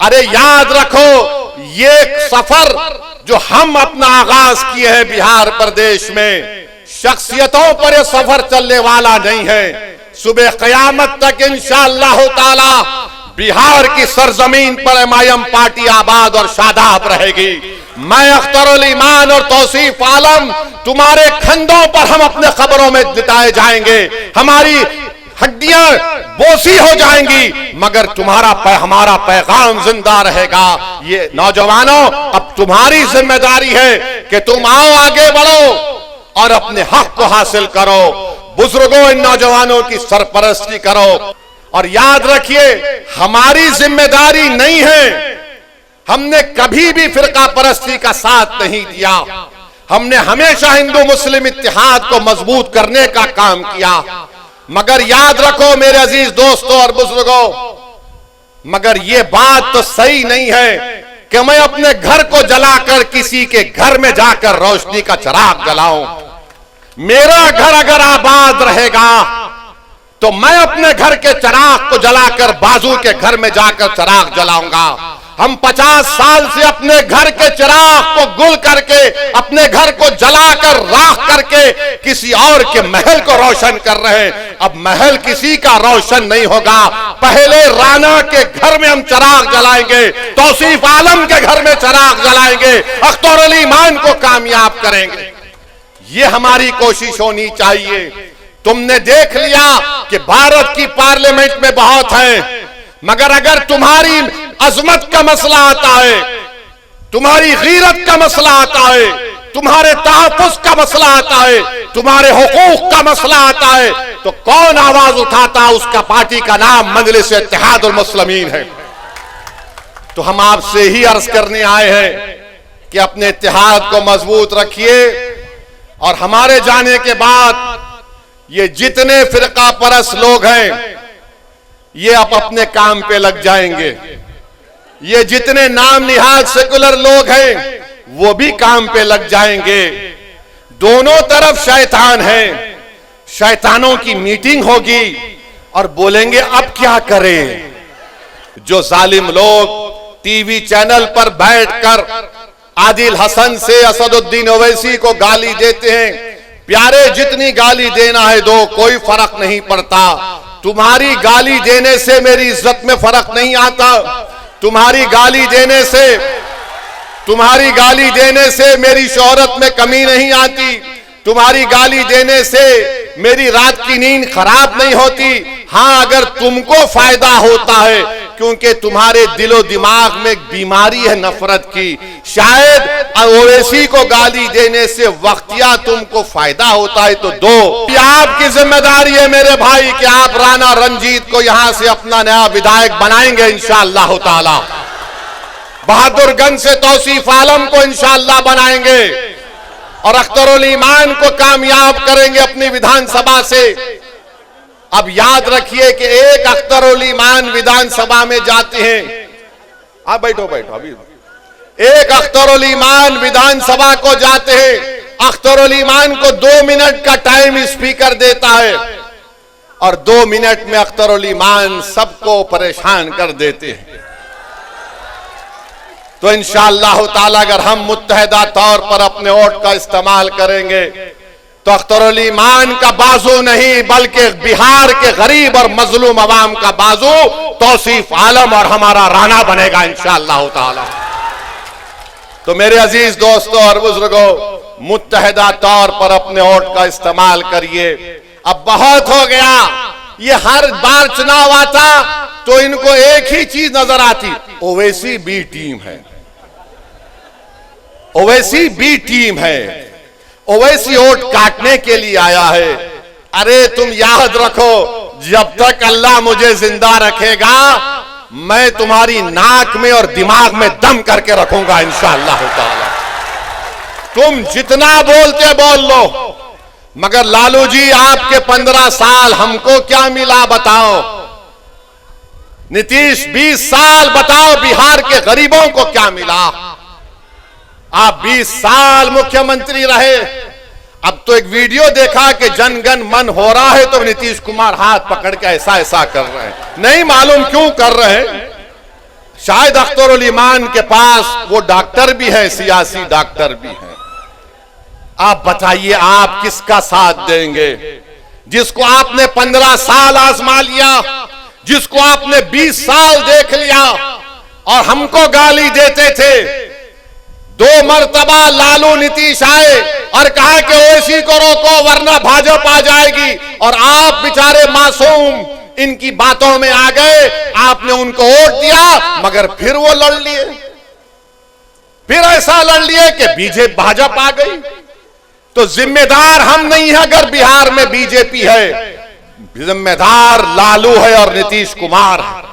अरे याद रखो, ये सफर जो हम अपना आगाज किए हैं बिहार प्रदेश में, शख्सियतों पर यह सफर चलने वाला नहीं है। सुबह क़यामत तक इंशाअल्लाह ताला बिहार की सरजमीन पर एमआईएम पार्टी आबाद और शादाब रहेगी। मैं अख्तरुल ईमान और तौसीफ आलम, तुम्हारे खंडों पर हम अपने खबरों में लिटाए जाएंगे, हमारी हड्डियां बोसी हो जाएंगी, मगर हमारा पैगाम जिंदा रहेगा। ये नौजवानों, अब तुम्हारी जिम्मेदारी है कि तुम आओ, आगे बढ़ो और अपने हक को हासिल करो। बुजुर्गों, इन नौजवानों की सरपरस्ती करो और याद रखिए, हमारी जिम्मेदारी नहीं है, हमने कभी भी फिरका परस्ती का साथ नहीं दिया। हमने हमेशा हिंदू मुस्लिम इत्तेहाद को मजबूत करने का काम किया। मगर याद रखो मेरे अजीज दोस्तों और बुजुर्गों, मगर ये बात तो सही नहीं है कि मैं अपने घर को जलाकर किसी के घर में जाकर रोशनी का चिराग जलाऊं। मेरा घर अगर आबाद रहेगा तो मैं अपने घर के चिराग को जलाकर बाजू के घर में जाकर चिराग जलाऊंगा। हम 50 साल से अपने घर के चिराग को गुल करके, अपने घर को जलाकर राख करके किसी और के महल को रोशन कर रहे हैं। अब महल किसी का रोशन नहीं होगा, पहले राना के घर में हम चिराग जलाएंगे, तौसीफ आलम के घर में चिराग जलाएंगे, अख्तरुल ईमान को कामयाब करेंगे। ये हमारी कोशिश होनी चाहिए। तुमने देख लिया कि भारत की पार्लियामेंट में बहुत है, मगर अगर तुम्हारी अजमत का मसला आता है, तुम्हारी गीरत का मसला आता है, तुम्हारे तहफ़्फ़ुज़ का मसला आता है, तुम्हारे हुकूक का मसला आता है, तो कौन आवाज उठाता? उसका पार्टी का नाम मजलिस इत्तेहादुल मुस्लिमीन है। तो हम आपसे ही अर्ज करने आए हैं कि अपने इत्तेहाद को मजबूत रखिए और हमारे जाने के बाद ये जितने फिरका परस्त लोग हैं ये अब अपने काम पे लग जाएंगे। ये जितने नाम निहाद सेकुलर लोग हैं वो भी काम पे लग जाएंगे। दोनों तरफ शैतान हैं, शैतानों की मीटिंग होगी और बोलेंगे अब क्या करें। जो जालिम लोग टीवी चैनल पर बैठकर आदिल हसन से असदुद्दीन ओवैसी को गाली देते हैं, प्यारे जितनी गाली देना है दो, कोई फर्क नहीं पड़ता। तुम्हारी गाली देने से मेरी इज्जत में फर्क नहीं आता, तुम्हारी गाली देने से मेरी शोहरत में कमी नहीं आती, तुम्हारी गाली देने से मेरी रात की नींद खराब नहीं होती। हाँ, अगर तुमको फायदा होता है, क्योंकि तुम्हारे दिलो दिमाग में एक बीमारी है नफरत की, शायद ओवैसी को गाली देने से वक्तिया तुमको फायदा होता है तो दो। ये आपकी जिम्मेदारी है मेरे भाई कि आप राणा रंजीत को यहां से अपना नया विधायक बनाएंगे इंशाअल्लाह ताला। बहादुरगंज से तौसीफ आलम को इंशाअल्लाह बनाएंगे और अख्तरुल ईमान को कामयाब करेंगे अपनी विधानसभा से। अब याद रखिए कि एक अख्तरुल ईमान विधानसभा में जाते हैं, आप बैठो अभी, एक अख्तरुल ईमान विधानसभा को जाते हैं, अख्तरुल ईमान को 2 मिनट का टाइम स्पीकर देता है और 2 मिनट में अख्तरुल ईमान सबको परेशान कर देते हैं। तो इंशाअल्लाह ताला अगर हम मुत्तहिदा तौर पर अपने वोट का इस्तेमाल करेंगे तो अख्तरुल ईमान का बाजू नहीं बल्कि बिहार के गरीब और मजलूम अवाम का बाजू तौसीफ आलम और हमारा राणा बनेगा इंशाअल्लाह ताला। तो मेरे अजीज दोस्तों और बुजुर्गों, मुत्तहिदा तौर पर अपने वोट का इस्तेमाल करिए। अब बहुत हो गया, ये हर बार चुनाव आता तो इनको एक ही चीज नजर आती, ओवैसी बी टीम है, ओवैसी बी टीम है, ओवैसी वोट काटने के लिए आया है। अरे तुम याद रखो, जब तक अल्लाह मुझे जिंदा रखेगा मैं तुम्हारी नाक में और दिमाग में दम करके रखूंगा इंशाअल्लाह ताला। तुम जितना बोलते बोल लो, मगर लालू जी आपके 15 साल हमको क्या मिला बताओ? नीतीश 20 साल बताओ बिहार के गरीबों को क्या मिला? आप 20 साल मुख्यमंत्री रहे। अब तो एक वीडियो देखा कि जनगण मन हो रहा है तो नीतीश कुमार हाथ पकड़ के ऐसा ऐसा कर रहे हैं, नहीं मालूम क्यों कर रहे हैं। शायद अख्तरुल ईमान के पास वो डॉक्टर भी है, सियासी डॉक्टर भी है। आप बताइए आप किसका साथ देंगे? जिसको आपने 15 साल आजमा लिया, जिसको आपने 20 साल देख लिया और हमको गाली देते थे। 2 मरतबा लालू नीतीश आए और कहा कि ओवैसी को रोको वरना भाजपा आ जाएगी, और आप बेचारे मासूम इनकी बातों में आ गए। आपने उनको वोट दिया, मगर फिर वो लड़ लिए, फिर ऐसा लड़ लिए कि बीजेपी भाजपा आ गई। तो जिम्मेदार हम नहीं है अगर बिहार में बीजेपी है, जिम्मेदार लालू है और नीतीश कुमार है।